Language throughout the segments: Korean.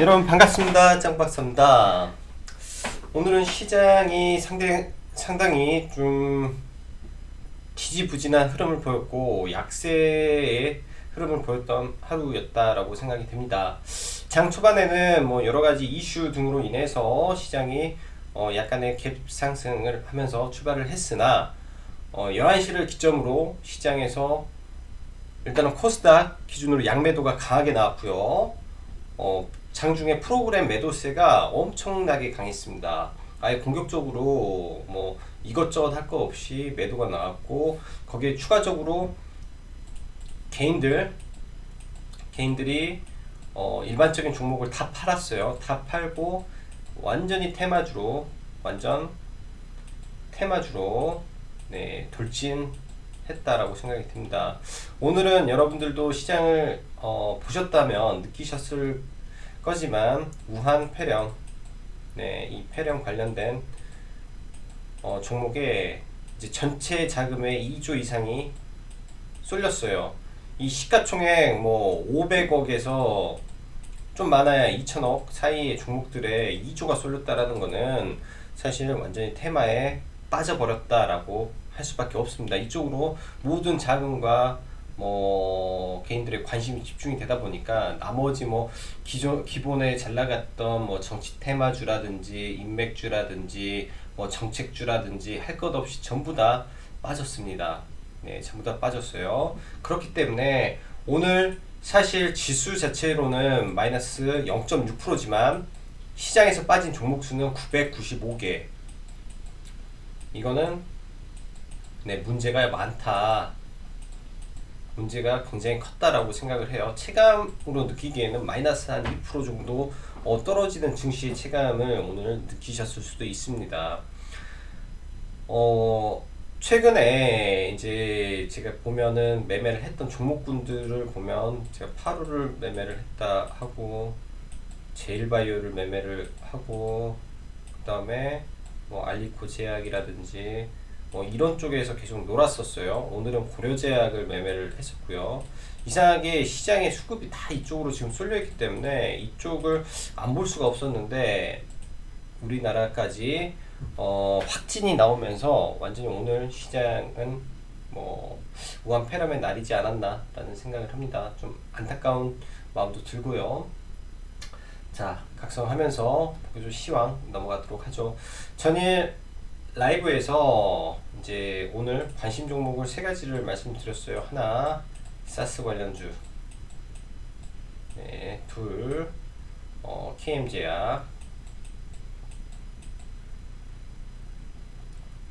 여러분 반갑습니다. 짱박사입니다. 오늘은 시장이 상당히 좀 지지부진한 흐름을 보였고 약세의 흐름을 보였던 하루였다라고 생각이 됩니다. 장 초반에는 뭐 여러가지 이슈 등으로 인해서 시장이 약간의 갭 상승을 하면서 출발을 했으나 11시를 기점으로 시장에서 일단은 코스닥 기준으로 양매도가 강하게 나왔고요. 장중에 프로그램 매도세가 엄청나게 강했습니다. 아예 공격적으로 뭐 이것저것 할 거 없이 매도가 나왔고, 거기에 추가적으로 개인들이 일반적인 종목을 다 팔았어요. 다 팔고 완전히 테마주로 네, 돌진했다라고 생각이 듭니다. 오늘은 여러분들도 시장을 보셨다면 느끼셨을 거지만 우한 폐렴, 네, 이 폐렴 관련된 종목에 이제 전체 자금의 2조 이상이 쏠렸어요. 이 시가총액 뭐 500억에서 좀 많아야 2천억 사이의 종목들에 2조가 쏠렸다라는 거는 사실 완전히 테마에 빠져버렸다라고 할 수밖에 없습니다. 이쪽으로 모든 자금과 뭐 개인들의 관심이 집중이 되다 보니까 나머지 뭐 기본에 잘 나갔던 뭐 정치 테마주라든지 인맥주라든지 뭐 정책주라든지 할 것 없이 전부 다 빠졌습니다. 네, 전부 다 빠졌어요. 그렇기 때문에 오늘 사실 지수 자체로는 마이너스 0.6%지만 시장에서 빠진 종목 수는 995개. 이거는 네, 문제가 많다. 문제가 굉장히 컸다라고 생각을 해요. 체감으로 느끼기에는 마이너스 한 2% 정도 떨어지는 증시의 체감을 오늘 느끼셨을 수도 있습니다. 최근에 이제 제가 보면은 매매를 했던 종목군들을 보면 제가 파루를 매매를 했다 하고 제일바이오를 매매를 하고 그 다음에 뭐 알리코 제약이라든지 뭐 이런 쪽에서 계속 놀았었어요. 오늘은 고려제약을 매매를 했었고요. 이상하게 시장의 수급이 다 이쪽으로 지금 쏠려있기 때문에 이쪽을 안 볼 수가 없었는데 우리나라까지 확진이 나오면서 완전히 오늘 시장은 뭐 우한 폐렴의 날이지 않았나 라는 생각을 합니다. 좀 안타까운 마음도 들고요. 자, 각성하면서 보조 시황 넘어가도록 하죠. 전일 라이브에서 이제 오늘 관심 종목을 세 가지를 말씀드렸어요. 하나, 사스 관련주. 네, 둘, KM제약.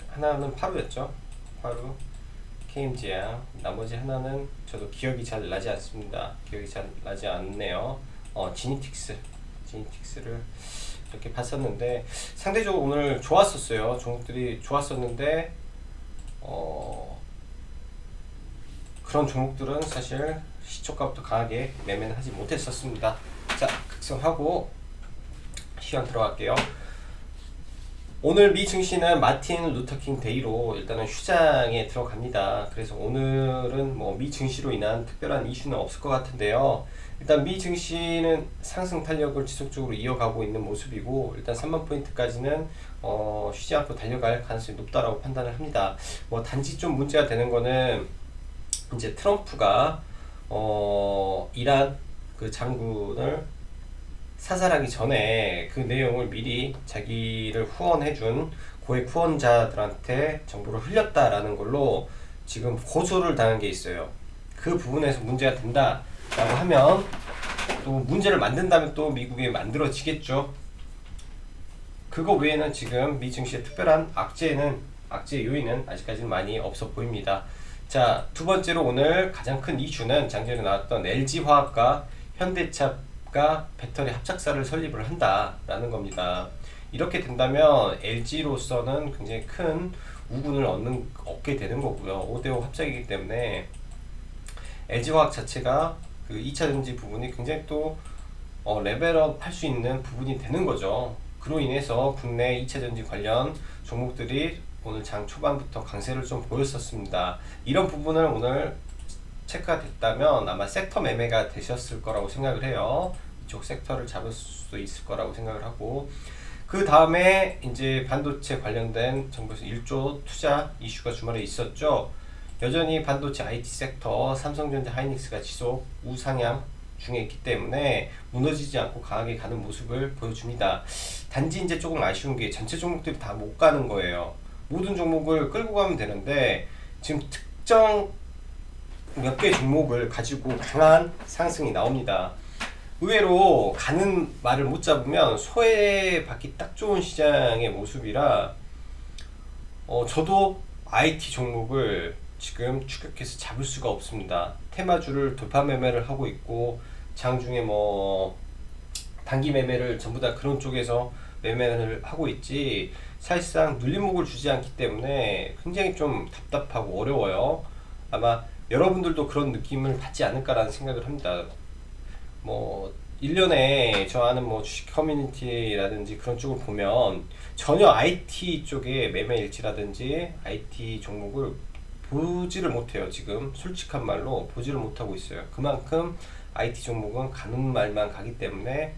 하나는 파루였죠. 파루, KM제약. 나머지 하나는 저도 기억이 잘 나지 않습니다. 기억이 잘 나지 않네요. 지니틱스를 이렇게 봤었는데 상대적으로 오늘 좋았었어요. 종목들이 좋았었는데 그런 종목들은 사실 시초가부터 강하게 매매는 하지 못했었습니다. 자, 각성하고 시간 들어갈게요. 오늘 미 증시는 마틴 루터킹 데이로 일단은 휴장에 들어갑니다. 그래서 오늘은 뭐 미 증시로 인한 특별한 이슈는 없을 것 같은데요. 일단 미 증시는 상승 탄력을 지속적으로 이어가고 있는 모습이고, 일단 3만 포인트까지는 쉬지 않고 달려갈 가능성이 높다라고 판단을 합니다. 뭐 단지 좀 문제가 되는 거는 이제 트럼프가 이란 그 장군을 사살하기 전에 그 내용을 미리 자기를 후원해준 고액 후원자들한테 정보를 흘렸다라는 걸로 지금 고소를 당한 게 있어요. 그 부분에서 문제가 된다 라고 하면 또 문제를 만든다면 또 미국에 만들어지겠죠. 그거 외에는 지금 미 증시의 특별한 악재 요인은 아직까지는 많이 없어 보입니다. 자, 두 번째로 오늘 가장 큰 이슈는 작년에 나왔던 LG화학과 현대차가 배터리 합작사를 설립을 한다라는 겁니다. 이렇게 된다면 LG로서는 굉장히 큰 우군을 얻게 되는 거고요. 5대5 합작이기 때문에 LG화학 자체가 그 2차전지 부분이 굉장히 또 레벨업 할 수 있는 부분이 되는 거죠. 그로 인해서 국내 2차전지 관련 종목들이 오늘 장 초반부터 강세를 좀 보였었습니다. 이런 부분을 오늘 체크가 됐다면 아마 섹터 매매가 되셨을 거라고 생각을 해요. 이쪽 섹터를 잡을 수 있을 거라고 생각을 하고, 그 다음에 이제 반도체 관련된 정부에서 1조 투자 이슈가 주말에 있었죠. 여전히 반도체 IT 섹터 삼성전자 하이닉스가 지속 우상향 중에 있기 때문에 무너지지 않고 강하게 가는 모습을 보여줍니다. 단지 이제 조금 아쉬운 게 전체 종목들이 다 못 가는 거예요. 모든 종목을 끌고 가면 되는데 지금 특정 몇 개 종목을 가지고 강한 상승이 나옵니다. 의외로 가는 말을 못 잡으면 소외받기 딱 좋은 시장의 모습이라 저도 IT 종목을 지금 추격해서 잡을 수가 없습니다. 테마주를 돌파 매매를 하고 있고 장중에 뭐 단기 매매를 전부 다 그런 쪽에서 매매를 하고 있지, 사실상 눌림목을 주지 않기 때문에 굉장히 좀 답답하고 어려워요. 아마 여러분들도 그런 느낌을 받지 않을까라는 생각을 합니다. 뭐 1년에 저 아는 뭐 주식 커뮤니티라든지 그런 쪽을 보면 전혀 IT 쪽에 매매 일치라든지 IT 종목을 보지를 못해요. 지금 솔직한 말로 보지를 못하고 있어요. 그만큼 IT 종목은 가는 말만 가기 때문에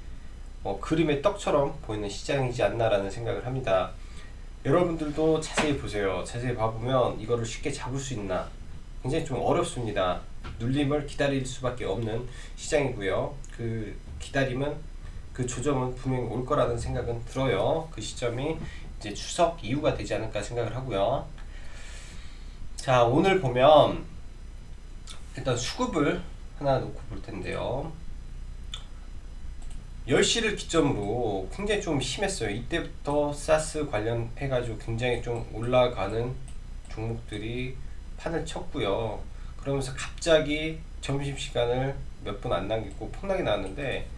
그림의 떡처럼 보이는 시장이지 않나라는 생각을 합니다. 여러분들도 자세히 보세요. 자세히 봐보면 이거를 쉽게 잡을 수 있나, 굉장히 좀 어렵습니다. 눌림을 기다릴 수밖에 없는 시장이고요. 그 기다림은, 그 조정은 분명히 올 거라는 생각은 들어요. 그 시점이 이제 추석 이후가 되지 않을까 생각을 하고요. 자, 오늘 보면 일단 수급을 하나 놓고 볼 텐데요. 10시를 기점으로 굉장히 좀 심했어요. 이때부터 사스 관련해가지고 굉장히 좀 올라가는 종목들이 판을 쳤고요. 그러면서 갑자기 점심시간을 몇 분 안 남기고 폭락이 나왔는데,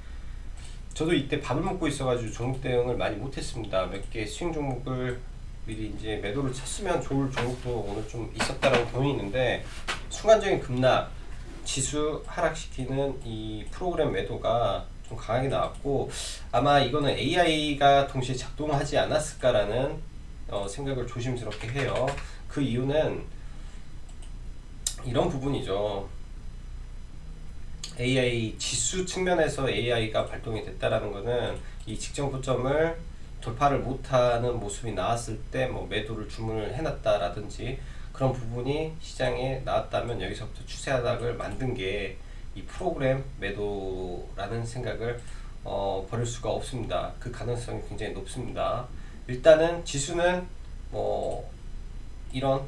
저도 이때 밥을 먹고 있어가지고 종목 대응을 많이 못했습니다. 몇 개 스윙 종목을 미리 이제 매도를 쳤으면 좋을 종목도 오늘 좀 있었다라고 보이는데, 순간적인 급락, 지수 하락시키는 이 프로그램 매도가 좀 강하게 나왔고, 아마 이거는 AI가 동시에 작동하지 않았을까라는 생각을 조심스럽게 해요. 그 이유는 이런 부분이죠. AI 지수 측면에서 AI가 발동이 됐다라는 것은 이 직전 고점을 돌파를 못하는 모습이 나왔을 때 뭐 매도를 주문을 해놨다라든지 그런 부분이 시장에 나왔다면 여기서부터 추세 하락을 만든 게 이 프로그램 매도라는 생각을 버릴 수가 없습니다. 그 가능성이 굉장히 높습니다. 일단은 지수는 뭐 이런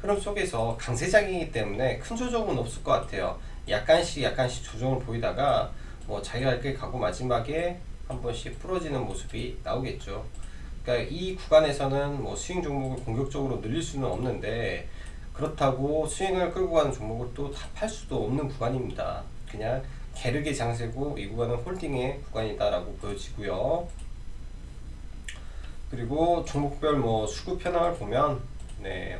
흐름 속에서 강세장이기 때문에 큰 조정은 없을 것 같아요. 약간씩 조정을 보이다가 뭐 자기가 이렇게 가고 마지막에 한 번씩 부러지는 모습이 나오겠죠. 그러니까 이 구간에서는 뭐 스윙 종목을 공격적으로 늘릴 수는 없는데, 그렇다고 스윙을 끌고 가는 종목을 또 다 팔 수도 없는 구간입니다. 그냥 게르게 장세고 이 구간은 홀딩의 구간이다라고 보여지고요. 그리고 종목별 뭐 수급 현황을 보면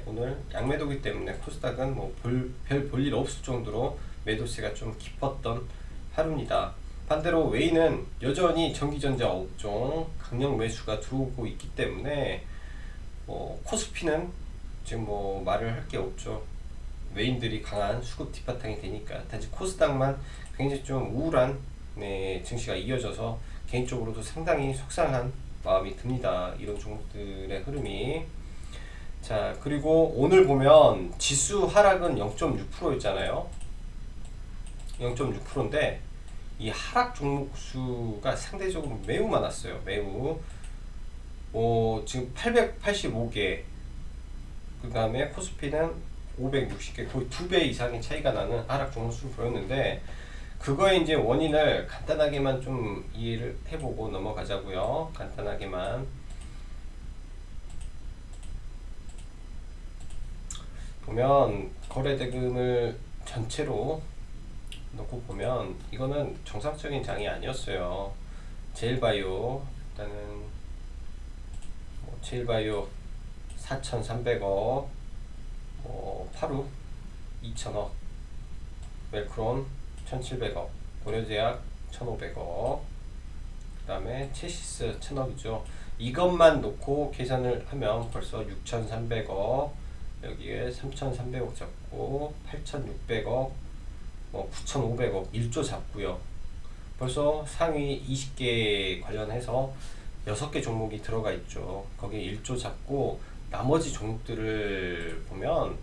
오늘 양매도기 때문에 코스닥은 뭐 별 볼 일 없을 정도로 매도세가 좀 깊었던 하루입니다. 반대로 웨이는 여전히 전기전자 업종 강력 매수가 들어오고 있기 때문에 코스피는 지금 뭐 말을 할 게 없죠. 외인들이 강한 수급 뒷바탕이 되니까. 단지 코스닥만 굉장히 좀 우울한 증시가 이어져서 개인적으로도 상당히 속상한 마음이 듭니다. 이런 종목들의 흐름이. 자, 그리고 오늘 보면 지수 하락은 0.6%였잖아요. 0.6%인데 이 하락 종목 수가 상대적으로 매우 많았어요. 매우. 지금 885개, 그 다음에 코스피는 560개, 거의 2배 이상의 차이가 나는 하락 종목 수를 보였는데, 그거의 이제 원인을 간단하게만 좀 이해를 해보고 넘어가자고요. 간단하게만 보면 거래대금을 전체로 놓고 보면 이거는 정상적인 장이 아니었어요. 제일바이오, 일단은 제일바이오 4,300억, 파루 2,000억, 멜크론 1,700억, 고려제약 1,500억, 그 다음에 체시스 1,000억이죠. 이것만 놓고 계산을 하면 벌써 6,300억, 여기에 3,300억 잡고 8,600억, 9,500억, 1조 잡고요. 벌써 상위 20개 관련해서 6개 종목이 들어가 있죠. 거기에 1조 잡고 나머지 종목들을 보면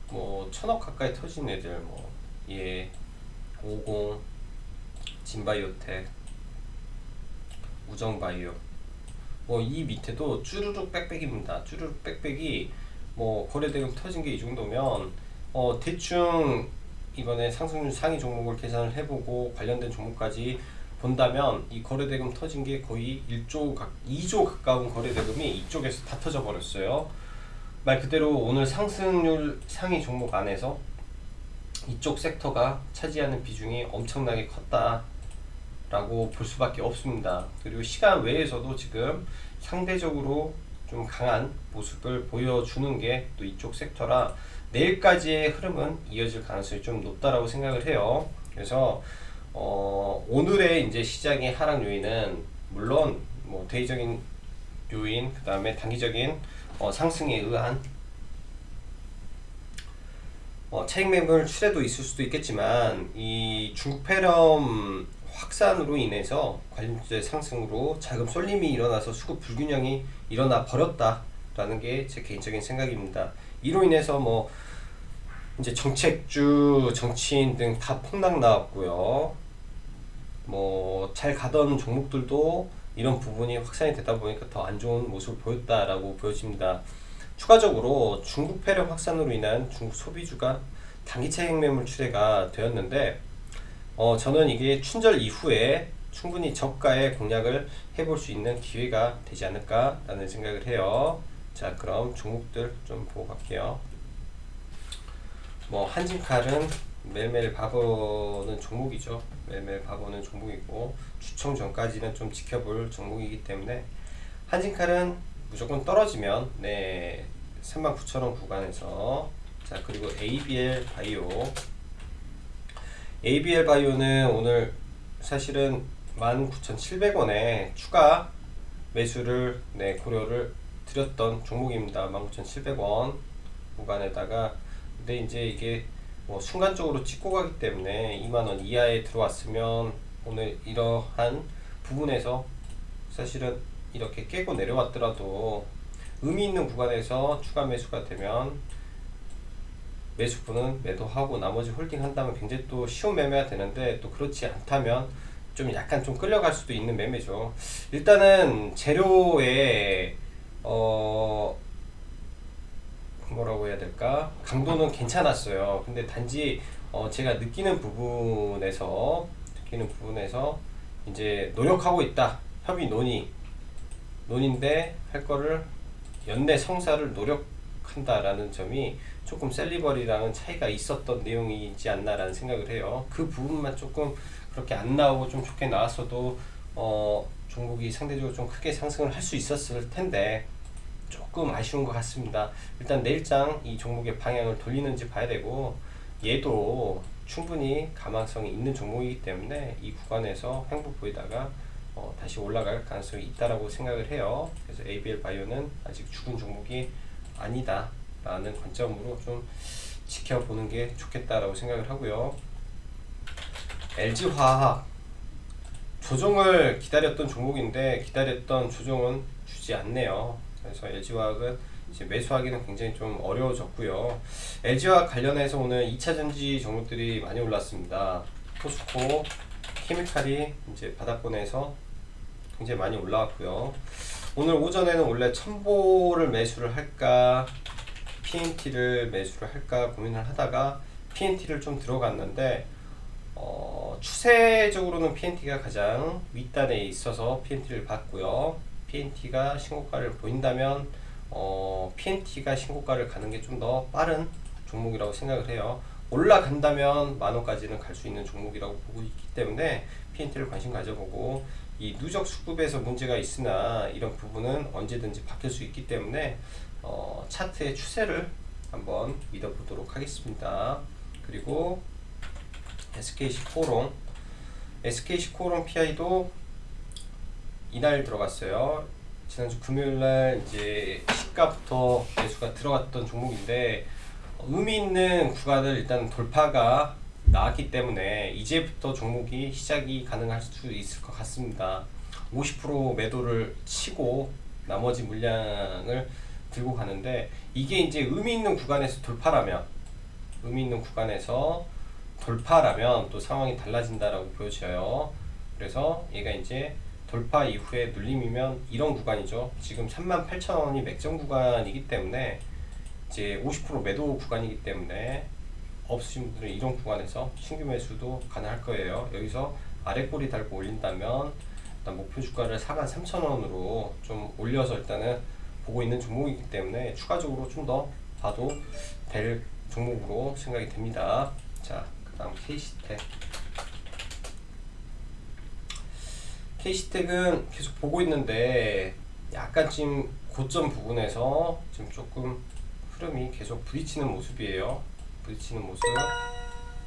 뭐 1000억 가까이 터진 애들 예, 50, 진바이오텍, 우정바이오 이 밑에도 쭈루룩 빽빽입니다. 쭈루룩 빽빽이 거래대금 터진 게 이 정도면 대충 이번에 상승률 상위 종목을 계산을 해보고 관련된 종목까지 본다면 이 거래대금 터진 게 거의 2조 가까운 거래대금이 이쪽에서 다 터져 버렸어요. 말 그대로 오늘 상승률 상위 종목 안에서 이쪽 섹터가 차지하는 비중이 엄청나게 컸다 라고 볼 수밖에 없습니다. 그리고 시간 외에서도 지금 상대적으로 좀 강한 모습을 보여주는 게 또 이쪽 섹터라 내일까지의 흐름은 이어질 가능성이 좀 높다라고 생각을 해요. 그래서 오늘의 이제 시장의 하락 요인은 물론 대의적인 요인, 그 다음에 단기적인 상승에 의한 차익 매물 출회도 있을 수도 있겠지만 이 중국 폐렴 확산으로 인해서 관련주의 상승으로 자금 쏠림이 일어나서 수급 불균형이 일어나 버렸다라는 게 제 개인적인 생각입니다. 이로 인해서 이제 정책주, 정치인 등 다 폭락 나왔고요. 잘 가던 종목들도 이런 부분이 확산이 되다 보니까 더 안 좋은 모습을 보였다라고 보여집니다. 추가적으로 중국 폐렴 확산으로 인한 중국 소비주가 단기 차익 매물 출회가 되었는데 저는 이게 춘절 이후에 충분히 저가의 공략을 해볼 수 있는 기회가 되지 않을까 라는 생각을 해요. 자, 그럼 종목들 좀 보고 갈게요. 한진칼은 매일매일 봐보는 종목이죠. 매일매일 봐보는 종목이고 추천 전까지는 좀 지켜볼 종목이기 때문에 한진칼은 무조건 떨어지면 39,000원 구간에서 자, 그리고 ABL 바이오는 오늘 사실은 19,700원에 추가 매수를 고려를 드렸던 종목입니다. 19,700원 구간에다가 근데 이제 이게 순간적으로 찍고 가기 때문에 2만원 이하에 들어왔으면 오늘 이러한 부분에서 사실은 이렇게 깨고 내려왔더라도 의미 있는 구간에서 추가 매수가 되면 매수분은 매도하고 나머지 홀딩 한다면 굉장히 또 쉬운 매매가 되는데 또 그렇지 않다면 좀 약간 좀 끌려갈 수도 있는 매매죠. 일단은 재료의 뭐라고 해야 될까? 강도는 괜찮았어요. 근데 단지 제가 느끼는 부분에서 이제 노력하고 있다. 협의 논의인데 할 거를 연내 성사를 노력한다라는 점이 조금 셀리버리랑은 차이가 있었던 내용이지 않나라는 생각을 해요. 그 부분만 조금 그렇게 안 나오고 좀 좋게 나왔어도 종목이 상대적으로 좀 크게 상승을 할 수 있었을 텐데 조금 아쉬운 것 같습니다. 일단 내일장 이 종목의 방향을 돌리는지 봐야 되고 얘도 충분히 가망성이 있는 종목이기 때문에 이 구간에서 횡보 보이다가 다시 올라갈 가능성이 있다라고 생각을 해요. 그래서 ABL 바이오는 아직 죽은 종목이 아니다 라는 관점으로 좀 지켜보는 게 좋겠다라고 생각을 하고요. LG화학 조정을 기다렸던 종목인데 기다렸던 조정은 주지 않네요. 그래서 LG화학은 이제 매수하기는 굉장히 좀 어려워졌고요. LG화학 관련해서 오늘 2차전지 종목들이 많이 올랐습니다. 포스코, 케미칼이 이제 바닥권에서 굉장히 많이 올라왔고요. 오늘 오전에는 원래 첨보를 매수를 할까 PNT를 매수를 할까 고민을 하다가 PNT를 좀 들어갔는데 추세적으로는 PNT가 가장 윗단에 있어서 PNT를 봤고요. PNT가 신고가를 보인다면 PNT가 신고가를 가는 게 좀 더 빠른 종목이라고 생각을 해요. 올라간다면 만원까지는 갈 수 있는 종목이라고 보고 있기 때문에 PNT를 관심 가져보고 이 누적 수급에서 문제가 있으나 이런 부분은 언제든지 바뀔 수 있기 때문에 차트의 추세를 한번 믿어보도록 하겠습니다. 그리고 SKC 코롱 PI도 이날 들어갔어요. 지난주 금요일날 이제 시가부터 매수가 들어갔던 종목인데 의미 있는 구간을 일단 돌파가 나왔기 때문에 이제부터 종목이 시작이 가능할 수 있을 것 같습니다. 50% 매도를 치고 나머지 물량을 들고 가는데, 이게 이제 의미 있는 구간에서 돌파라면 또 상황이 달라진다라고 보여져요. 그래서 얘가 이제 돌파 이후에 눌림이면 이런 구간이죠. 지금 38,000원이 맥점 구간이기 때문에 이제 50% 매도 구간이기 때문에 없으신 분들은 이런 구간에서 신규 매수도 가능할 거예요. 여기서 아래 꼬리 달고 올린다면 일단 목표 주가를 43,000원으로 좀 올려서 일단은 보고 있는 종목이기 때문에 추가적으로 좀 더 봐도 될 종목으로 생각이 됩니다. 자, 그 다음 K시텍은 계속 보고 있는데 약간 지금 고점 부분에서 지금 조금 흐름이 계속 부딪히는 모습이에요.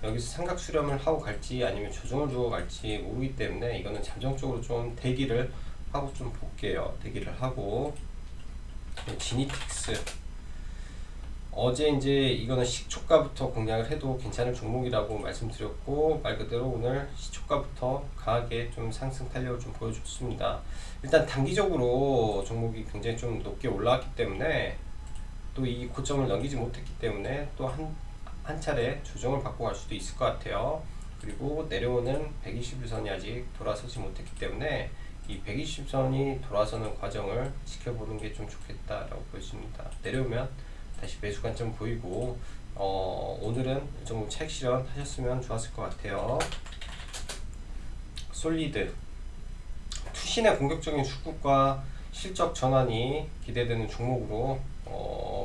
여기서 삼각 수렴을 하고 갈지 아니면 조정을 주고 갈지 모르기 때문에 이거는 잠정적으로 좀 대기를 하고 좀 볼게요. 대기를 하고. 지니틱스, 어제 이제 이거는 시초가부터 공략을 해도 괜찮은 종목이라고 말씀드렸고, 말 그대로 오늘 시초가부터 강하게 좀 상승 탄력을 좀 보여줬습니다. 일단 단기적으로 종목이 굉장히 좀 높게 올라왔기 때문에, 또 이 고점을 넘기지 못했기 때문에 또 한 차례 조정을 받고 갈 수도 있을 것 같아요. 그리고 내려오는 121선이 아직 돌아서지 못했기 때문에 이 120선이 돌아서는 과정을 지켜보는 게 좀 좋겠다라고 보여집니다. 내려오면 다시 매수 관점 보이고, 오늘은 이 정도 차익 실현 하셨으면 좋았을 것 같아요. 솔리드, 투신의 공격적인 수급과 실적 전환이 기대되는 종목으로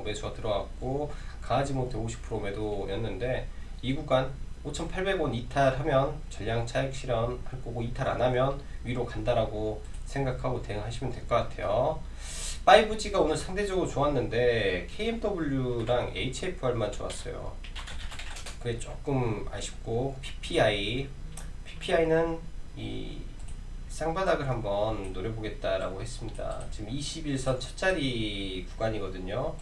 매수가 들어왔고, 강하지 못해 50% 매도였는데 이 구간 5,800원 이탈하면 전량 차익 실현할 거고, 이탈 안 하면 위로 간다라고 생각하고 대응하시면 될 것 같아요. 5G가 오늘 상대적으로 좋았는데 KMW랑 HFR만 좋았어요. 그게 조금 아쉽고, PPI는 이 쌍바닥을 한번 노려보겠다라고 했습니다. 지금 21선 첫자리 구간이거든요.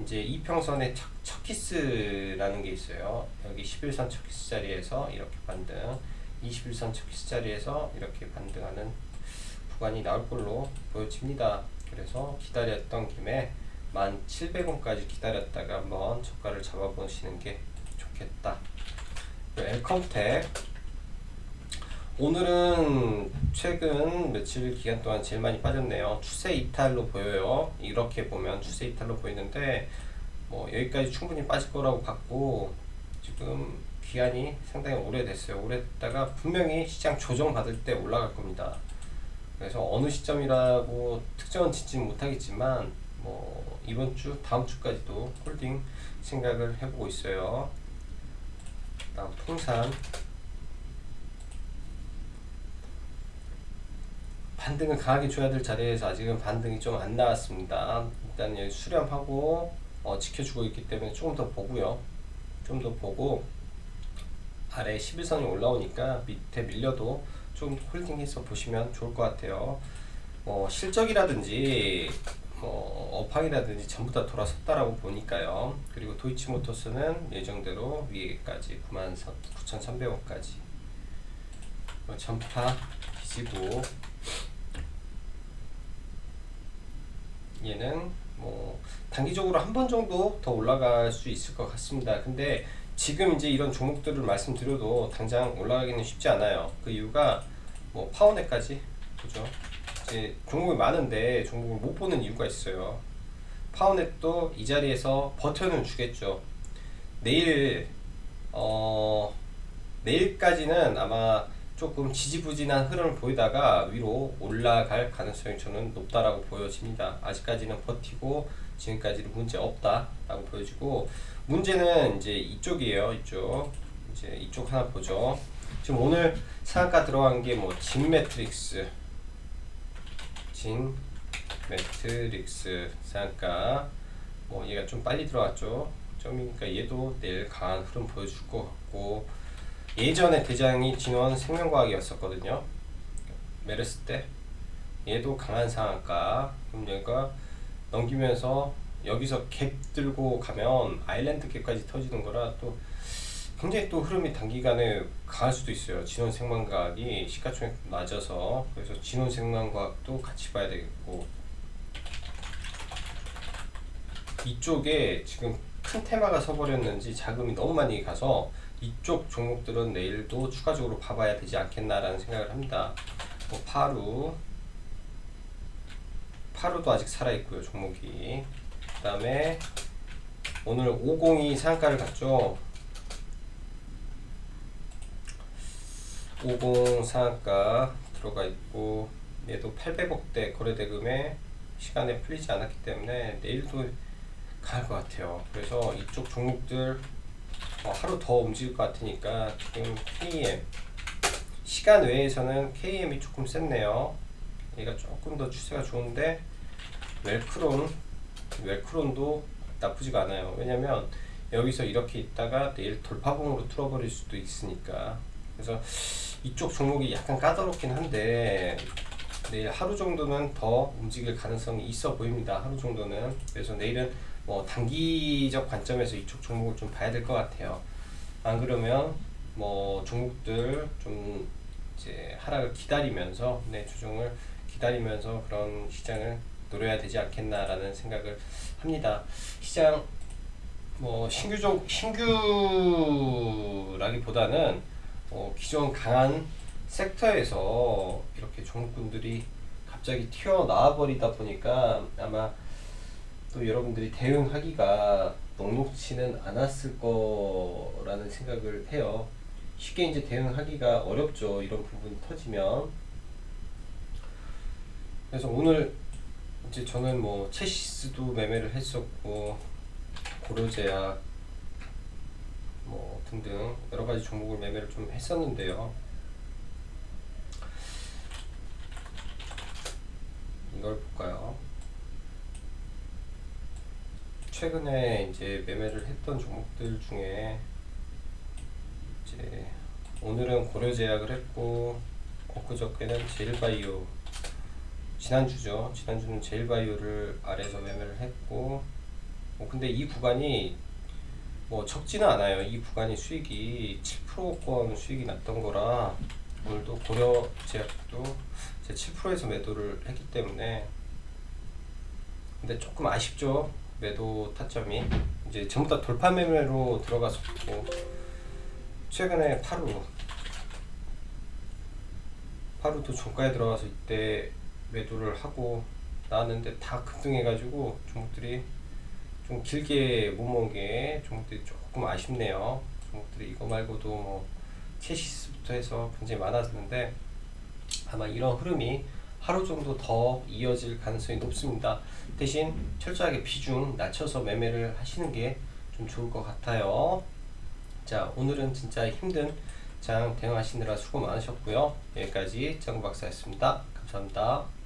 이제 이평선의 첫 키스라는 게 있어요. 여기 11선 첫 키스 자리에서 이렇게 반등, 21선 첫 키스 자리에서 이렇게 반등하는 구간이 나올 걸로 보여집니다. 그래서 기다렸던 김에 1,700원까지 기다렸다가 한번 저가를 잡아보시는 게 좋겠다. 엘컴텍, 오늘은 최근 며칠 기간 동안 제일 많이 빠졌네요. 추세 이탈로 보여요. 이렇게 보면 추세 이탈로 보이는데 뭐 여기까지 충분히 빠질 거라고 봤고, 지금 기간이 상당히 오래됐어요. 오래됐다가 분명히 시장 조정 받을 때 올라갈 겁니다. 그래서 어느 시점이라고 특정은 짓지는 못하겠지만 뭐 이번 주 다음 주까지도 홀딩 생각을 해보고 있어요. 다음 통산, 반등을 강하게 줘야 될 자리에서 아직은 반등이 좀 안 나왔습니다. 일단 여기 수렴하고 지켜주고 있기 때문에 조금 더 보고요. 좀 더 보고 아래 11선이 올라오니까 밑에 밀려도 좀 홀딩해서 보시면 좋을 것 같아요. 실적이라든지 업황이라든지 전부 다 돌아섰다라고 보니까요. 그리고 도이치모터스는 예정대로 위에까지 99,300원까지 전파 뒤지고, 얘는 뭐 단기적으로 한 번 정도 더 올라갈 수 있을 것 같습니다. 근데 지금 이제 이런 종목들을 말씀드려도 당장 올라가기는 쉽지 않아요. 그 이유가 뭐 파워넷까지 보죠. 이제 종목이 많은데 종목을 못 보는 이유가 있어요. 파워넷도 이 자리에서 버텨는 주겠죠. 내일까지는 아마 조금 지지부진한 흐름을 보이다가 위로 올라갈 가능성이 저는 높다라고 보여집니다. 아직까지는 버티고 지금까지는 문제 없다라고 보여지고, 문제는 이제 이쪽이에요. 이쪽 하나 보죠. 지금 오늘 상한가 들어간 게 뭐 진매트릭스 상한가, 뭐 얘가 좀 빨리 들어왔죠. 점이니까 얘도 내일 강한 흐름 보여줄 것 같고, 예전에 대장이 진원 생명과학이었었거든요. 메르스 때. 얘도 강한 상한가. 그럼 얘가 넘기면서 여기서 갭 들고 가면 아일랜드 갭까지 터지는 거라 또 굉장히 또 흐름이 단기간에 강할 수도 있어요. 진원생명과학이 시가총액 낮아서. 그래서 진원생명과학도 같이 봐야 되겠고, 이쪽에 지금 큰 테마가 서버렸는지 자금이 너무 많이 가서 이쪽 종목들은 내일도 추가적으로 봐봐야 되지 않겠나라는 생각을 합니다. 뭐 파루도 아직 살아있고요, 종목이. 그 다음에 오늘 502 상한가를 갔죠. 50 상한가 들어가 있고, 얘도 800억대 거래대금에 시간에 풀리지 않았기 때문에 내일도 강할 것 같아요. 그래서 이쪽 종목들 하루 더 움직일 것 같으니까 지금 KM 시간 외에서는 KM이 조금 셌네요. 얘가 조금 더 추세가 좋은데, 웰크론도 나쁘지가 않아요. 왜냐면 여기서 이렇게 있다가 내일 돌파봉으로 뚫어버릴 수도 있으니까. 그래서 이쪽 종목이 약간 까다롭긴 한데 내일 하루 정도는 더 움직일 가능성이 있어 보입니다. 하루 정도는. 그래서 내일은 뭐 단기적 관점에서 이쪽 종목을 좀 봐야 될 것 같아요. 안 그러면 뭐 종목들 좀 이제 하락을 기다리면서, 조정을 기다리면서 그런 시장을 노려야 되지 않겠나라는 생각을 합니다. 시장 뭐 신규라기보다는 기존 강한 섹터에서 이렇게 종목군들이 갑자기 튀어나와 버리다 보니까 아마 또 여러분들이 대응하기가 녹록지는 않았을 거라는 생각을 해요. 쉽게 이제 대응하기가 어렵죠, 이런 부분이 터지면. 그래서 오늘 이제 저는 뭐 체시스도 매매를 했었고, 고려제약 뭐 등등 여러 가지 종목을 매매를 좀 했었는데요. 이걸 볼까요? 최근에 이제 매매를 했던 종목들 중에 이제 오늘은 고려제약을 했고, 엊그저께는 제일바이오, 지난주는 제일바이오를 아래에서 매매를 했고, 근데 이 구간이 뭐 적지는 않아요. 이 구간이 수익이 7%권 수익이 났던 거라, 오늘도 고려제약도 제 7%에서 매도를 했기 때문에. 근데 조금 아쉽죠, 매도 타점이. 이제 전부 다 돌파 매매로 들어갔었고, 최근에 파루도 종가에 들어가서 이때 매도를 하고 나왔는데 다 급등해가지고 종목들이 좀 길게 못 모은 게 종목들이 조금 아쉽네요. 종목들이 이거 말고도 뭐 체시스부터 해서 굉장히 많았는데 아마 이런 흐름이 하루 정도 더 이어질 가능성이 높습니다. 대신 철저하게 비중 낮춰서 매매를 하시는 게 좀 좋을 것 같아요. 자, 오늘은 진짜 힘든 장 대응하시느라 수고 많으셨고요. 여기까지 짱구 박사였습니다. 감사합니다.